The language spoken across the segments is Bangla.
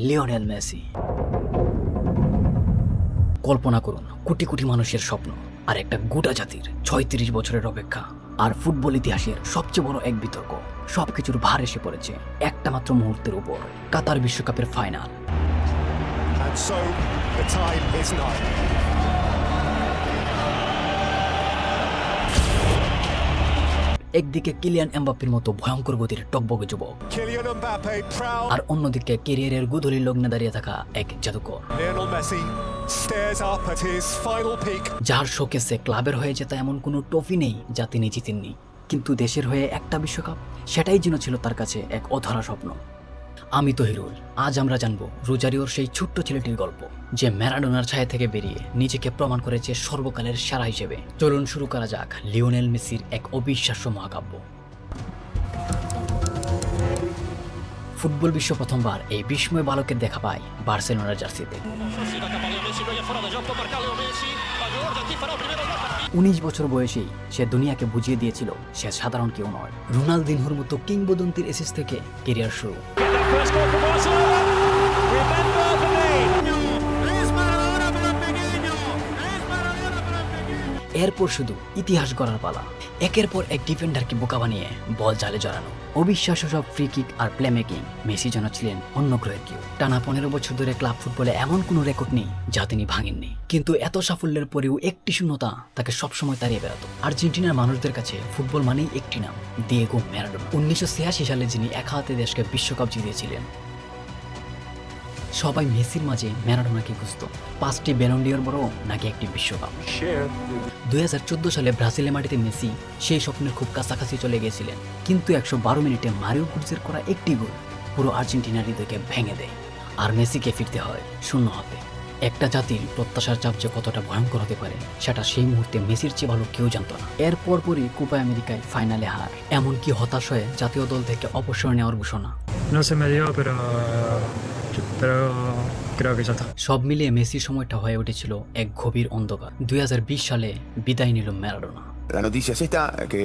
Lionel Messi. কল্পনা করুন, কোটি কোটি মানুষের স্বপ্ন আর একটা গোটা জাতির ৩৬ বছরের অপেক্ষা, আর ফুটবল ইতিহাসের সবচেয়ে বড় এক বিতর্ক। সবকিছুর ভার এসে পড়েছে একটা মাত্র মুহূর্তের উপর, কাতার বিশ্বকাপের final. And so the time is now. একদিকে কিলিয়ান এমবাপ্পের মতো ভয়ঙ্কর গতির টকবগে যুবক, Kylian Mbappe proud. আর অন্যদিকে ক্যারিয়ারের গুধলি লগ্নে দাঁড়িয়ে থাকা এক জাদুকর, Lionel Messi stares up at his final peak. যার শোকেসে ক্লাবের হয়ে জেতা এমন কোনো ট্রফি নেই যা তিনি জিতেননি, কিন্তু দেশের হয়ে একটা বিশ্বকাপ, সেটাই যেন ছিল তার কাছে এক অধরা স্বপ্ন। আমি তো হিরুল। আজ আমরা জানবো রোজারিওর সেই ছোট্ট ছেলেটির গল্প, যে ম্যারাডোনার ছায়া থেকে বেরিয়ে নিজেকে প্রমাণ করেছে সর্বকালের সেরা হিসেবে। চলুন শুরু করা যাক লিওনেল মেসির এক অবিশ্বাস্য মহাকাব্য। ফুটবল বিশ্ব প্রথমবার এই বিস্ময় বালকের দেখা পায় বার্সেলোনার জার্সিতে। 19 বছর বয়সেই সে দুনিয়াকে বুঝিয়ে দিয়েছিল সে সাধারণ কেউ নয়। রোনালদিনহোর মতো কিংবদন্তির এসিস থেকে কেরিয়ার শুরু। First goal for Barcelona. Remember the name. এরপর শুধু ইতিহাস গড়ার পালা। একের পর এক ডিফেন্ডারকে বোকা বানিয়ে বল জালে জড়ানো, অবিশ্বাস্য সব ফ্রি কিক আর প্লেমেকিং। মেসি যেন ছিলেন অন্য গ্রহের কেউ। টানা 15 বছর ধরে ক্লাব ফুটবলে এমন কোনো রেকর্ড নেই যা তিনি ভাঙেননি। কিন্তু এত সাফল্যের পরেও একটি শূন্যতা তাকে সবসময় তাড়িয়ে বেড়াতো। আর্জেন্টিনার মানুষদের কাছে ফুটবল মানেই একটি নাম, দিয়েগো ম্যারাডোনা। 1986 সালে যিনি এক হাতে দেশকে বিশ্বকাপ জিতিয়েছিলেন। সবাই মেসির মাঝে ম্যারাডোনাকে খুঁজত। 5টি ব্যালন ডি'অর বড় নাকি একটি বিশ্বকাপ। 2014 সালে ব্রাজিলের মাটিতে মেসি সেই স্বপ্নের খুব কাছাকাছি চলে গিয়েছিলেন, কিন্তু 112 মিনিটে মারিও গুটজের করা একটি গোল পুরো আর্জেন্টিনার হৃদয়কে ভেঙে দেয়। আর মেসিকে ফিরতে হয় শূন্য হাতে। একটা জাতির প্রত্যাশার চাপ যে কতটা ভয়ঙ্কর হতে পারে সেটা সেই মুহূর্তে মেসির চেয়ে ভালো কেউ জানত না। এর পরপরই কোপা আমেরিকায় ফাইনালে হার, এমনকি হতাশ হয়ে জাতীয় দল থেকে অবসর নেওয়ার ঘোষণা। No se me dio, pero creo que ya está. সব মিলিয়ে মেসির সময়টা হয়ে উঠেছিল এক গভীর অন্ধকার। 2020 সালে বিদায় নিল Maradona. La noticia es esta, que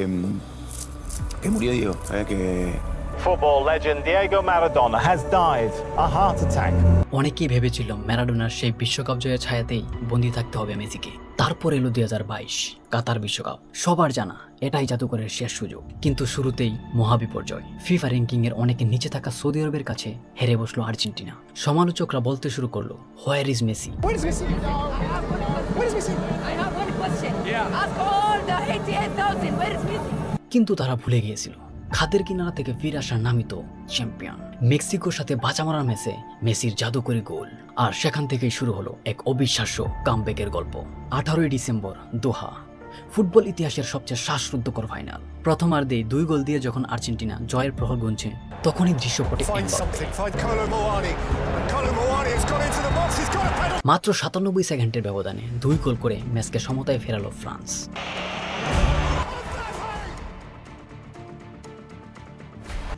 murió Diego, que Football legend Diego Maradona has died a heart attack. অনেকেই ভেবেছিল ম্যারাডোনার সেই বিশ্বকাপ জয়ের ছায়াতেই বন্দী থাকতে হবে মেসিকে। তারপর এলো 2022 কাতার বিশ্বকাপ। সবার জানা এটাই জাদুকরের শেষ সুযোগ, কিন্তু শুরুতেই মহাবিপর্যয়। ফিফা র্যাঙ্কিং এর অনেক নিচে থাকা সৌদি আরবের কাছে হেরে বসলো আর্জেন্টিনা। সমালোচকরা বলতে শুরু করলো, where is Messi? Where is Messi? Where is Messi? I have one question. Ask all the 88,000. Where is Messi? কিন্তু তারা ভুলে গিয়েছিল খাদের কিনারা থেকে ফিরে আসার নামই তো চ্যাম্পিয়ন। মেক্সিকোর সাথে বাঁচা মারার ম্যাচে মেসির জাদুকরী গোল, আর সেখান থেকেই শুরু হলো এক অবিশ্বাস্য কামব্যাকের গল্প। 18 ডিসেম্বর দোহা, ফুটবল ইতিহাসের সবচেয়ে শ্বাসরুদ্ধকর ফাইনাল। প্রথমার্ধেই 2 গোল দিয়ে যখন আর্জেন্টিনা জয়ের প্রহর গুনছে, তখনই দৃশ্যপটে Find something. Find Kolo Muani. And Kolo Muani has gone into the box. He's got a penalty. মাত্র 97 সেকেন্ডের ব্যবধানে 2 গোল করে ম্যাচকে সমতায় ফেরালো ফ্রান্স।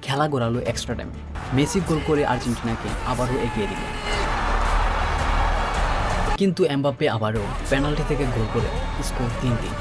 খেলা গড়ালো এক্সট্রা টাইম। মেসি গোল করে আর্জেন্টিনাকে আবারও এগিয়ে দিল, কিন্তু এমবাপ্পে আবারও পেনাল্টি থেকে গোল করে স্কোর 3-3।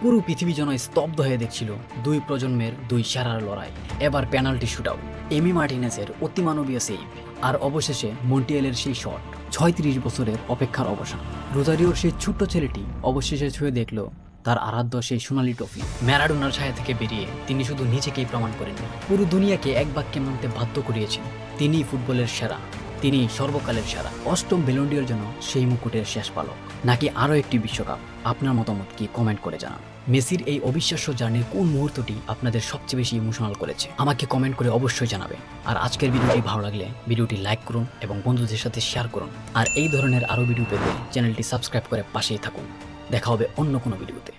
পুরো পৃথিবী যেন স্তব্ধ হয়ে দেখছিল 2 প্রজন্মের 2 সেরার লড়াই। এবার পেনাল্টি শুটআউট, এমি মার্টিনেজের অতিমানবীয় সেভ, আর অবশেষে মন্টিয়েলের সেই শট। 36 বছরের অপেক্ষার অবসান। রোজারিওর সেই ছোট্ট ছেলেটি অবশেষে ছুঁয়ে দেখল তার আরাধ্য সেই সোনালী ট্রফি। ম্যারাডোনার ছায়া থেকে বেরিয়ে তিনি শুধু নিজেকেই প্রমাণ করেননি, পুরো দুনিয়াকে এক বাক্যে মানতে বাধ্য করিয়েছেন তিনিই ফুটবলের সেরা, তিনি সর্বকালের সেরা। 8ম ব্যালন ডি'র জন্য সেই মুকুটের শেষ পালক, নাকি আরও একটি বিশ্বকাপ? আপনার মতামত কি কমেন্ট করে জানান। মেসির এই অবিশ্বাস্য জার্নির কোন মুহূর্তটি আপনাদের সবচেয়ে বেশি ইমোশনাল করেছে আমাকে কমেন্ট করে অবশ্যই জানাবেন। আর আজকের ভিডিওটি ভালো লাগলে ভিডিওটি লাইক করুন এবং বন্ধুদের সাথে শেয়ার করুন। আর এই ধরনের আরও ভিডিও পেতে চ্যানেলটি সাবস্ক্রাইব করে পাশেই থাকুন। দেখা হবে অন্য কোনো ভিডিওতে।